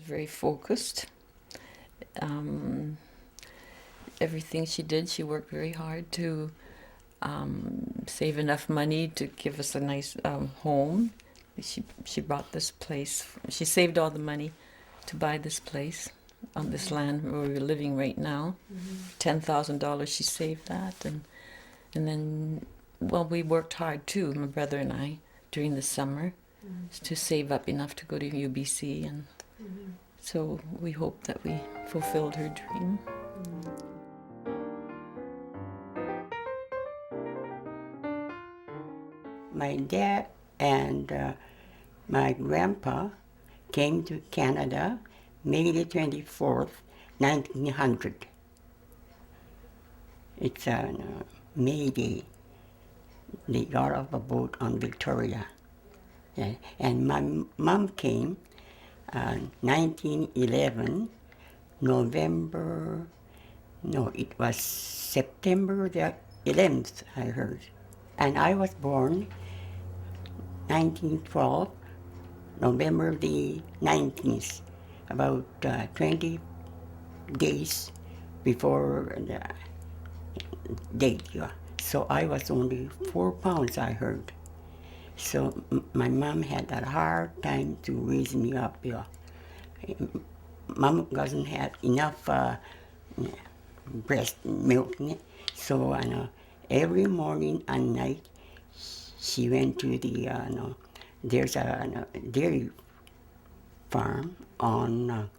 Very focused. Um, Everything she did, she worked very hard to save enough money to give us a nice home. She bought this place. She saved all the money to buy this place on this land where we're living right now. $10,000 she saved that, and then well, we worked hard too, my brother and I, during the summer to save up enough to go to UBC, and so we hope that we fulfilled her dream. My dad and my grandpa came to Canada May the 24th, 1900. It's May Day. They got off a boat on Victoria. Yeah. And my mom came 1911, November, no, it was September the 11th, I heard. And I was born 1912, November the 19th, about 20 days before the date. Yeah. So I was only 4 pounds, I heard. So my mom had a hard time to raise me up. Yeah. Mom doesn't have enough breast milk. So every morning and night she went to the, there's a dairy farm on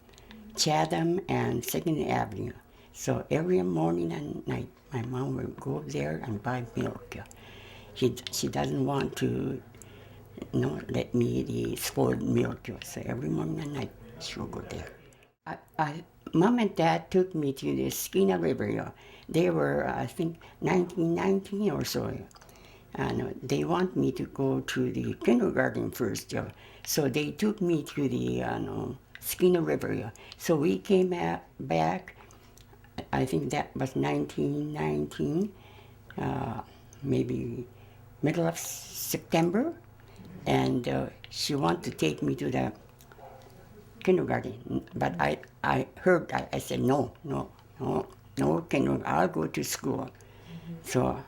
Chatham and 2nd Avenue. So every morning and night my mom would go there and buy milk. She doesn't want to let me the spoiled milk. So every morning and night she will go there. Mom and Dad took me to the Skeena River. They were, I think, 1919 or so. And they want me to go to the kindergarten first. So they took me to the Skeena River. So we came back, I think that was 1919, maybe middle of September. And she wanted to take me to the kindergarten, but I heard, I said, no, kindergarten, I'll go to school. So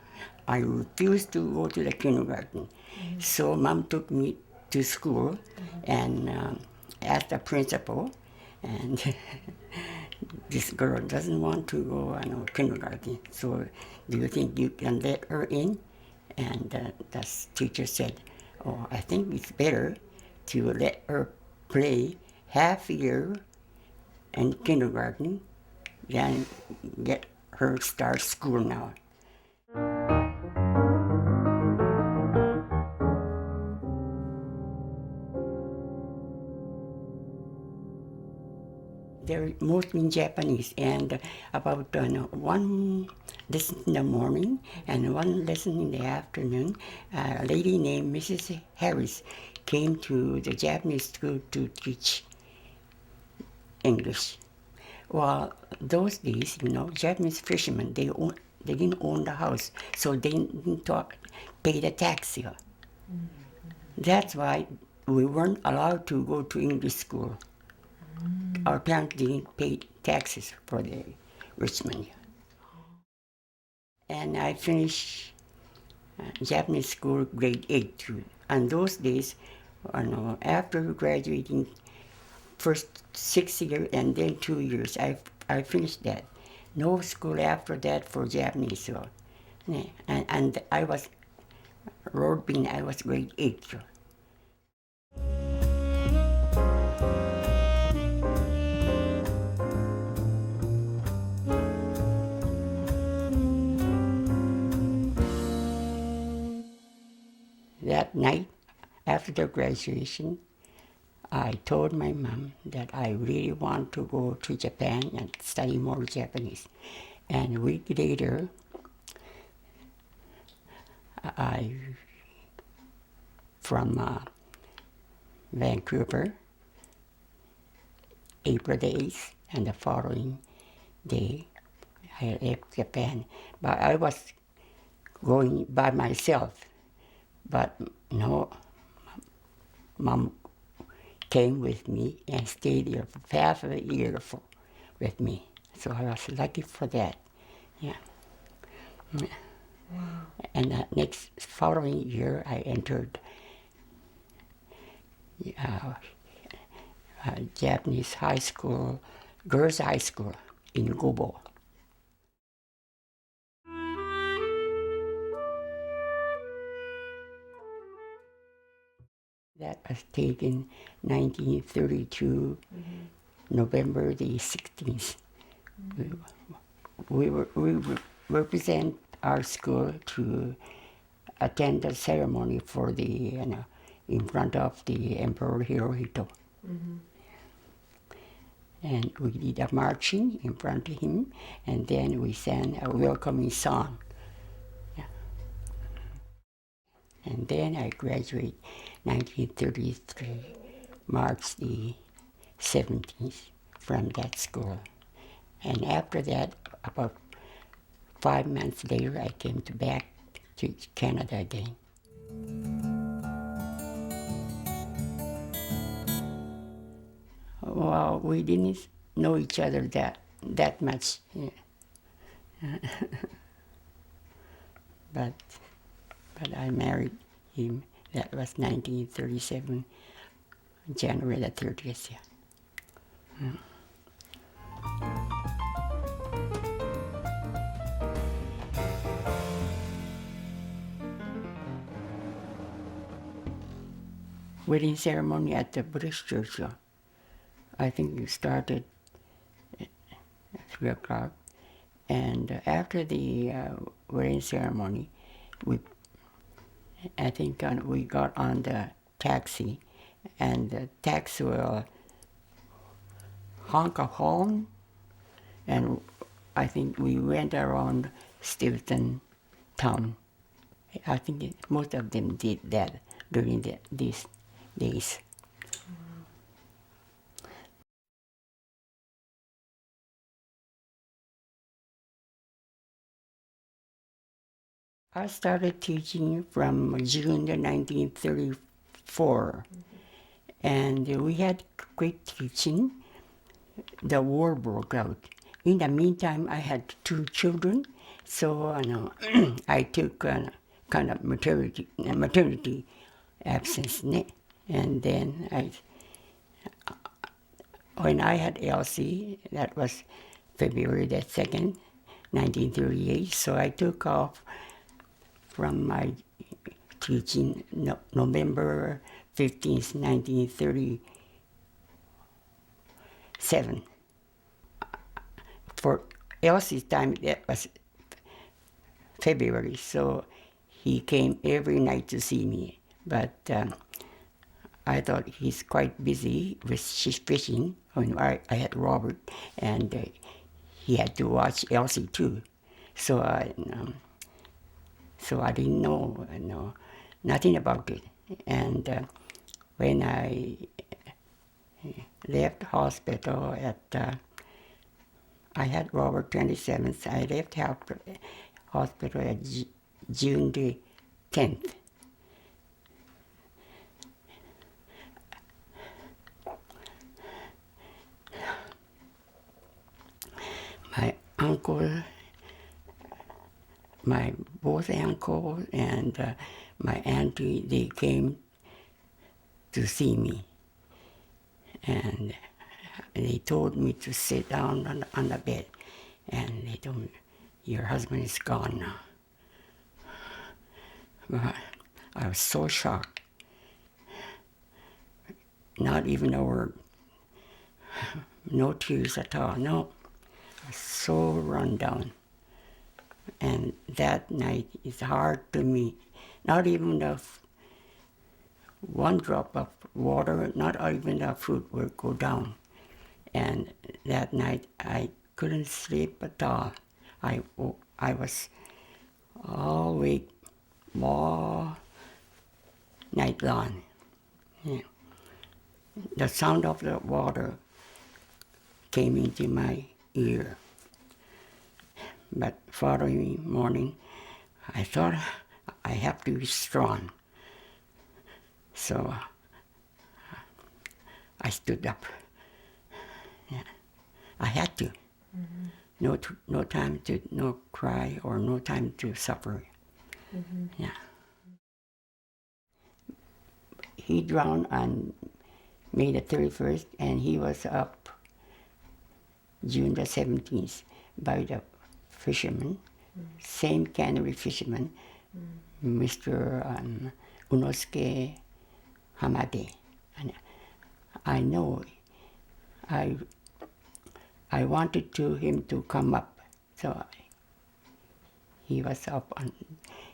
I refused to go to the kindergarten. So Mom took me to school and asked the principal, and this girl doesn't want to go kindergarten, so do you think you can let her in? And the teacher said, oh, I think it's better to let her play half a year in kindergarten than get her start school now. They're mostly in Japanese, and about one lesson in the morning and one lesson in the afternoon, a lady named Mrs. Harris came to the Japanese school to teach English. Well, those days, Japanese fishermen, they didn't own the house, so they didn't pay the tax here. That's why we weren't allowed to go to English school. Our parents didn't pay taxes for the Richmond. And I finished Japanese school grade 8 too. And those days, after graduating, first 6 years and then 2 years, I finished that. No school after that for Japanese. So, and I was road being, I was grade 8. So. That night, after the graduation, I told my mom that I really want to go to Japan and study more Japanese. And a week later, from Vancouver, April the 8th, and the following day, I left Japan. But I was going by myself. But no, Mom came with me and stayed there for half of a year with me. So I was lucky for that. Yeah. Wow. And the next following year, I entered uh, Japanese high school, girls' high school in Gobo. That was taken 1932, November the 16th. We represent our school to attend the ceremony for the, in front of the Emperor Hirohito. And we did a marching in front of him, and then we sang a welcoming song. Yeah. And then I graduated 1933, March the 17th, from that school. And after that, about 5 months later, I came back to Canada again. Well, we didn't know each other that much. Yeah. but I married him. That was 1937, January the 30th. Yeah. Wedding ceremony at the Buddhist church. I think it started at 3 o'clock. And after the wedding ceremony, I think we got on the taxi, and the taxi will honk a horn, and I think we went around Steveston town. I think most of them did that during these days. I started teaching from June 1934, and we had great teaching. The war broke out. In the meantime, I had 2 children, so I took kind of maternity absence, and then when I had Elsie, that was February the 2nd, 1938. So I took off from my teaching November 15th, 1937. For Elsie's time, that was February, so he came every night to see me. But I thought he's quite busy with fishing. I had Robert, and he had to watch Elsie too. So I didn't know nothing about it. And when I left hospital I had Robert 27th. I left hospital at June the 10th. My uncle, both uncles and my auntie, they came to see me. And they told me to sit down on the bed. And they told me, your husband is gone now. But I was so shocked. Not even a word. No tears at all, no. I was so run down. And that night is hard to me. Not even one drop of water, not even the food would go down. And that night I couldn't sleep at all. I was all awake all night long. Yeah. The sound of the water came into my ear. But following morning, I thought I have to be strong. So I stood up. Yeah. I had to. No time to no cry or no time to suffer. Yeah. He drowned on May the 31st, and he was up June the 17th by the fisherman, same cannery fisherman, Mr. Unosuke Hamade. And I know I wanted him to come up, so he was up on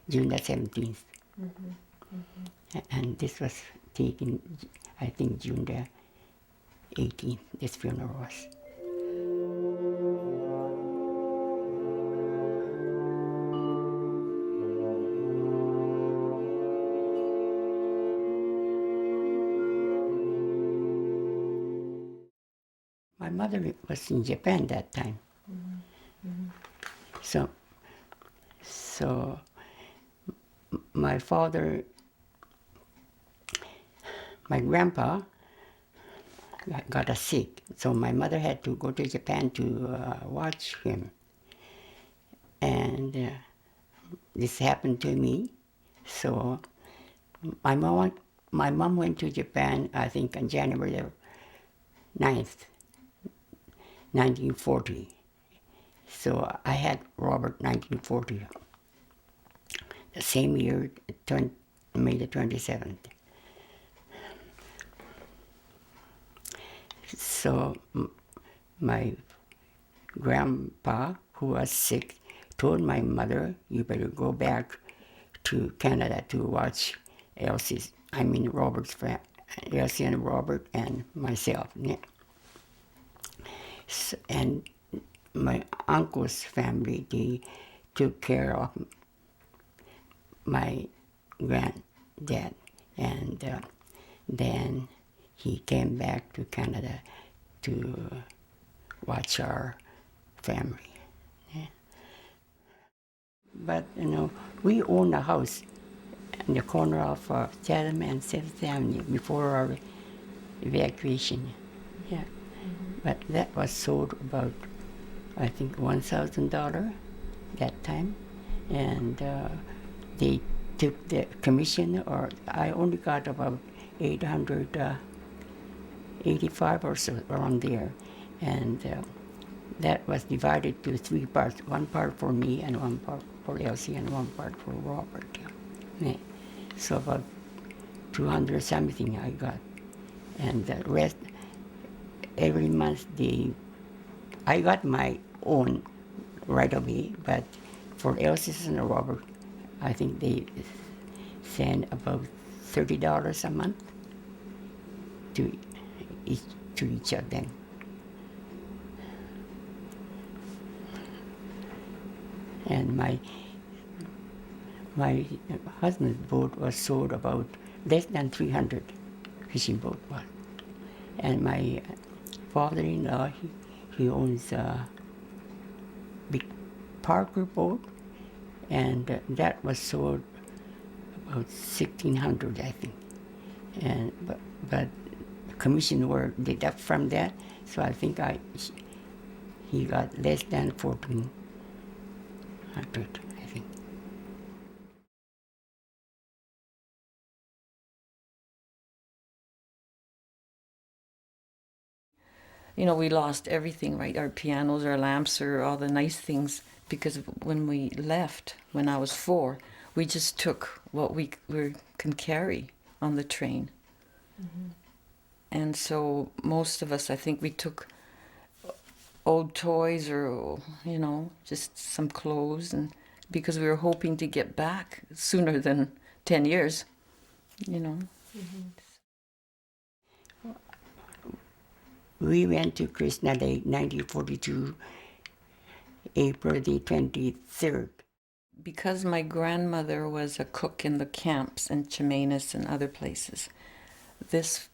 June the 17th. And this was taken, I think, June the 18th, this funeral was. My mother was in Japan that time. So my father, my grandpa got sick, so my mother had to go to Japan to watch him. And this happened to me. So my mom went to Japan, I think, on January 9th, 1940. So I had Robert 1940. The same year, May the 27th. So my grandpa, who was sick, told my mother, "You better go back to Canada to watch Robert's Elsie and Robert and myself." So, and my uncle's family, they took care of my granddad, and then he came back to Canada to watch our family. Yeah. But we owned a house in the corner of Chatham and 7th Avenue before our evacuation. Yeah. But that was sold about, I think, $1,000 that time, and they took the commission, or I only got about 885 or so, around there, and that was divided to 3 parts, 1 part for me and 1 part for Elsie and 1 part for Robert. Yeah. So about 200 something I got, and the rest every month I got my own right away, but for Elsie and Robert, I think they send about $30 a month to each of them. And my husband's boat was sold about less than 300 fishing boat was. And my father-in-law, he owns a big Parker boat, and that was sold about 1,600, I think. And but commission were deducted from that, so I think he got less than 1,400, I think. We lost everything, right? Our pianos, our lamps, or all the nice things, because when we left, when I was 4, we just took what we can carry on the train. And so most of us, I think we took old toys or, just some clothes, and because we were hoping to get back sooner than 10 years, We went to Christina Lake, 1942, April the 23rd. Because my grandmother was a cook in the camps in Chemainus and other places, this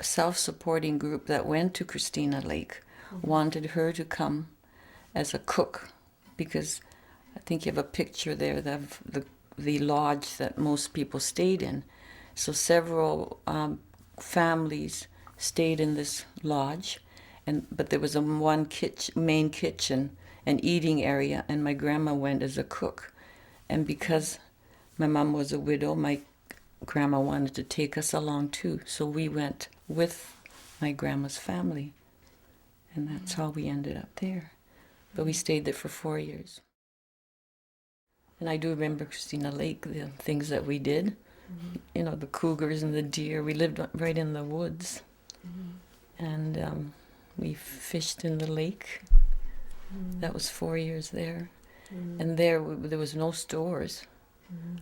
self-supporting group that went to Christina Lake wanted her to come as a cook, because I think you have a picture there of the lodge that most people stayed in. So several families stayed in this lodge, but there was a main kitchen, an eating area, and my grandma went as a cook. And because my mom was a widow, my grandma wanted to take us along too, so we went with my grandma's family, and that's how we ended up there. But we stayed there for 4 years. And I do remember Christina Lake, the things that we did. You know, the cougars and the deer. We lived right in the woods. And we fished in the lake. That was 4 years there. And there was no stores.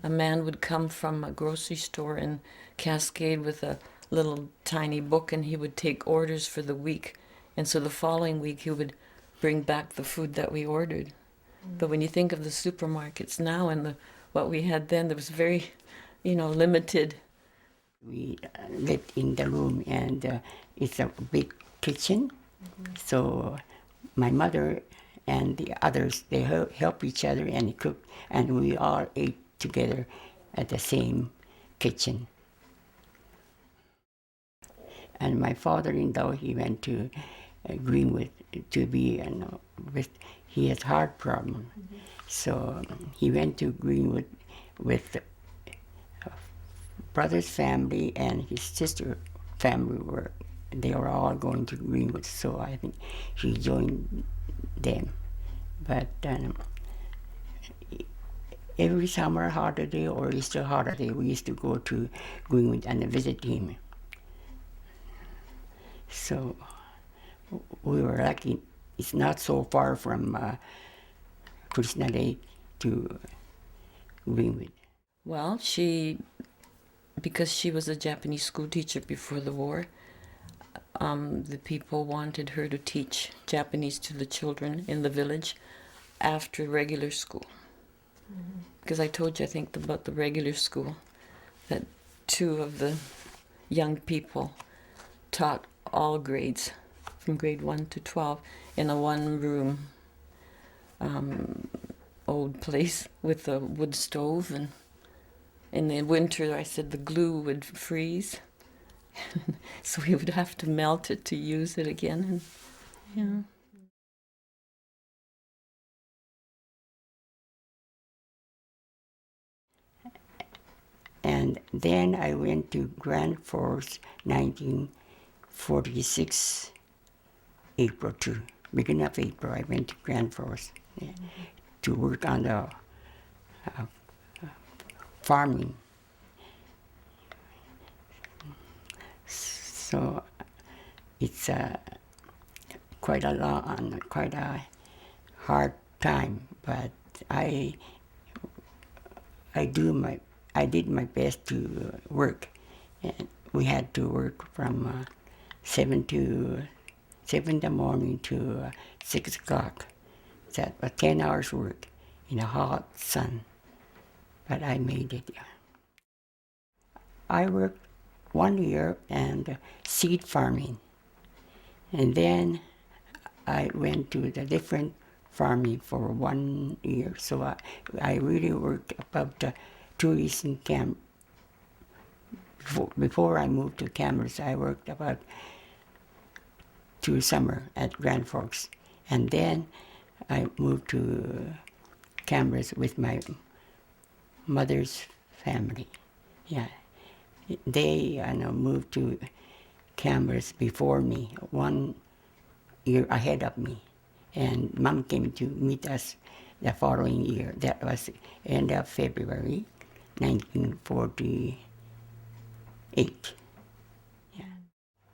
A man would come from a grocery store in Cascade with a little tiny book, and he would take orders for the week. And so the following week he would bring back the food that we ordered. But when you think of the supermarkets now and what we had then, there was very, limited. We lived in the room, and it's a big kitchen. So my mother and the others, they help each other and cook, and we all ate together at the same kitchen. And my father-in-law, he went to Greenwood to be, he has heart problem. So he went to Greenwood with brother's family and his sister family they were all going to Greenwood, so I think he joined them. But every summer holiday or Easter holiday, we used to go to Greenwood and visit him. So we were lucky. It's not so far from Christina Lake to Greenwood. Well, because she was a Japanese school teacher before the war, the people wanted her to teach Japanese to the children in the village after regular school. Because I told you, I think, about the regular school, that 2 of the young people taught all grades, from grade 1 to 12, in a one-room old place with a wood stove, and in the winter, I said the glue would freeze, so we would have to melt it to use it again. And, And then I went to Grand Forks, 1946, April 2. Beginning of April, I went to Grand Forks to work on the farming. So it's quite a hard time, but I did my best to work, and we had to work from 7 in the morning to 6 o'clock. That was 10 hours work in a hot sun, but I made it. I worked 1 year and seed farming, and then I went to the different farming for 1 year. So I really worked about 2 years in camp. Before I moved to Cameras, I worked about 2 summer at Grand Forks, and then I moved to Cameras with my mother's family. Yeah, they moved to Cameras before me, 1 year ahead of me, and Mom came to meet us the following year. That was end of February, 1948. Yeah.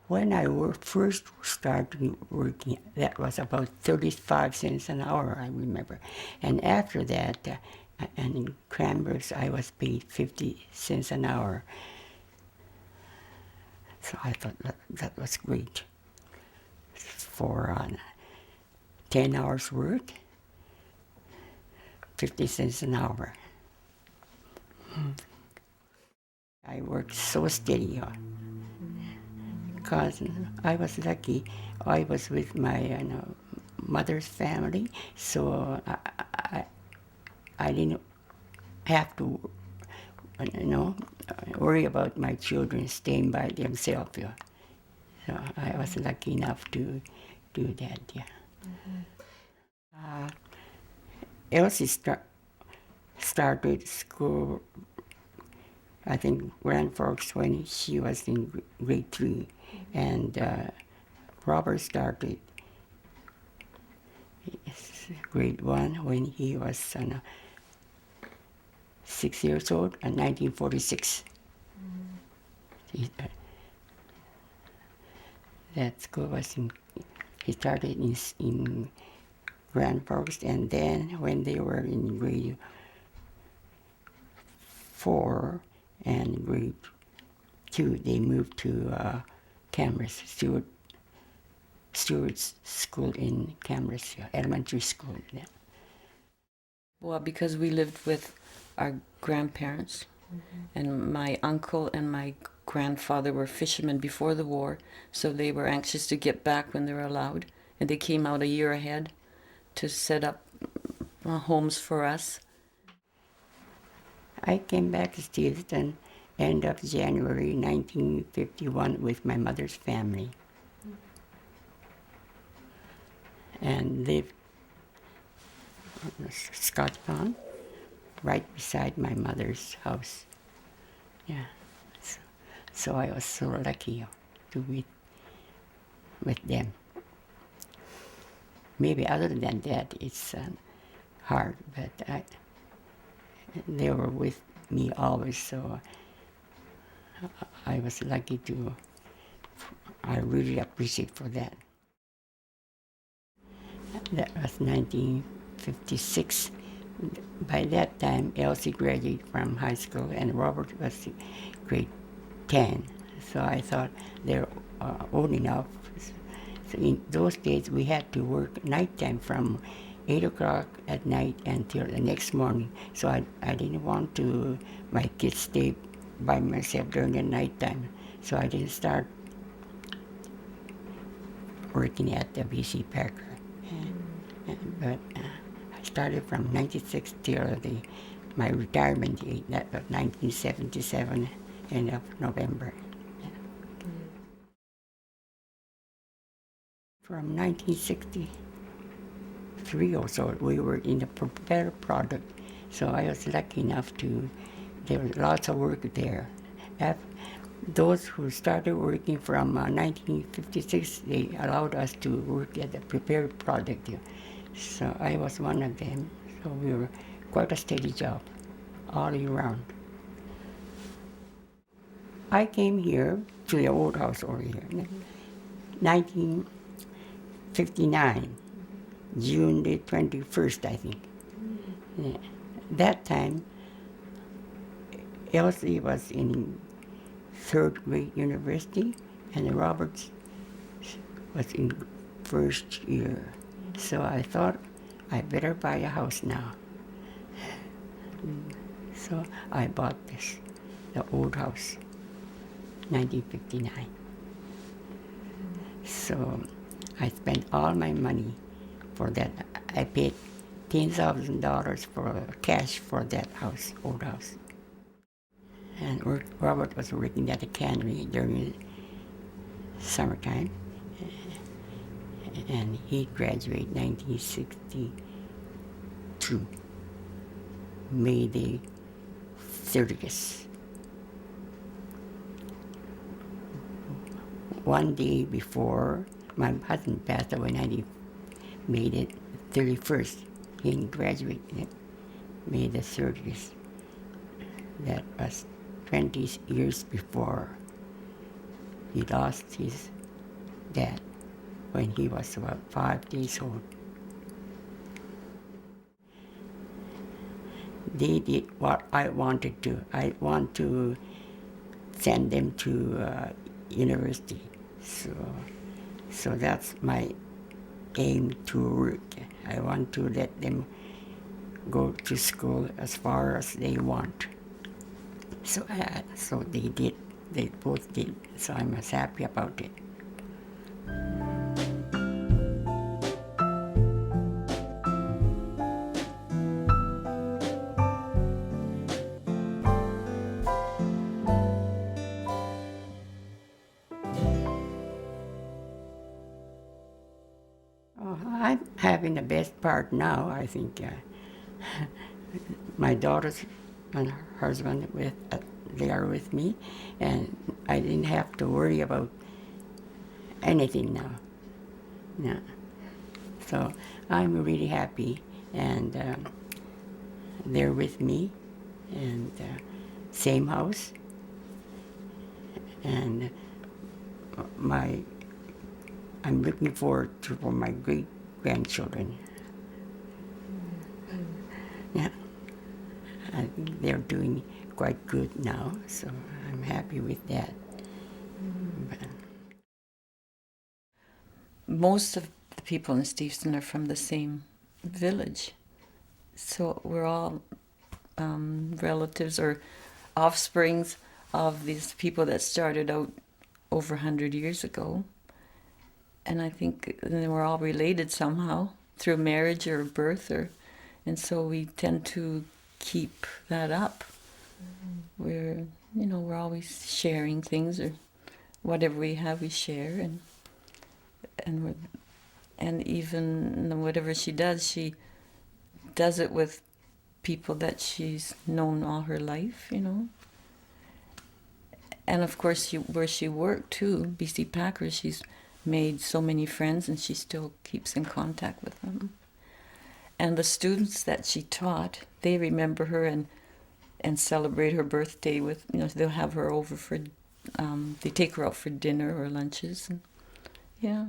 When I first started working, that was about 35 cents an hour, I remember. And after that, and in Cranberries, I was paid 50 cents an hour. So I thought that was great. For 10 hours work, 50 cents an hour. I worked so steady because I was lucky. I was with my mother's family, so I didn't have to worry about my children staying by themselves. So I was lucky enough to do that, yeah. Elsie started school, I think, Grand Forks when she was in grade 3. And Robert started grade 1 when he was 6 years old in 1946. That school was he started in Grand Forks, and then when they were in grade 4 and grade 2, they moved to Cameras, Stewart's School in Cameras, elementary school. Yeah. Well, because we lived with our grandparents, and my uncle and my grandfather were fishermen before the war, so they were anxious to get back when they were allowed, and they came out a year ahead to set up homes for us. I came back to Steveston end of January 1951 with my mother's family and lived on the Scotch Pond right beside my mother's house. Yeah, so I was so lucky to be with them. Maybe other than that, it's hard, but they were with me always, so I was lucky to, I really appreciate for that. That was 1956. By that time, Elsie graduated from high school and Robert was grade 10. So I thought they're old enough. So in those days, we had to work nighttime from 8 o'clock at night until the next morning. So I didn't want to my kids stay by myself during the nighttime. So I didn't start working at the BC Packer. But I started from 96 till my retirement date, that was 1977, end of November. From 1963 or so, we were in the prepared product, so I was lucky enough there was lots of work there. Those who started working from 1956, they allowed us to work at the prepared product. So I was one of them, so we were quite a steady job all year round. I came here to the old house over here, 1959, June the 21st, I think. Yeah. That time, Elsie was in third grade university, and Robert was in first year. So I thought I better buy a house now. So I bought the old house, 1959. So I spent all my money for that. I paid $10,000 for cash for that house, old house. And Robert was working at the cannery during summertime, and he graduated 1962, May the 30th. One day before my husband passed away, May the 31st, he graduated May the 30th. That was 20 years before he lost his dad when he was about 5 days old. They did what I wanted to. I want to send them to university. So that's my aim to work. I want to let them go to school as far as they want. So they did. They both did. So I'm as happy about it. having the best part now, I think. My daughters and her husband they are with me, and I didn't have to worry about anything now. Yeah. So I'm really happy, and they're with me, and same house, and my I'm looking forward to for my great grandchildren. Yeah, I think they're doing quite good now, so I'm happy with that. But, Most of the people in Steveston are from the same village, so we're all relatives or offsprings of these people that started out over 100 years ago. And I think we're all related somehow through marriage or birth, and so we tend to keep that up. We're always sharing things, or whatever we have, we share, and even whatever she does it with people that she's known all her life, And of course, where she worked too, BC Packers, she's made so many friends, and she still keeps in contact with them. And the students that she taught, they remember her and celebrate her birthday with, they'll have her over for, they take her out for dinner or lunches. And, yeah.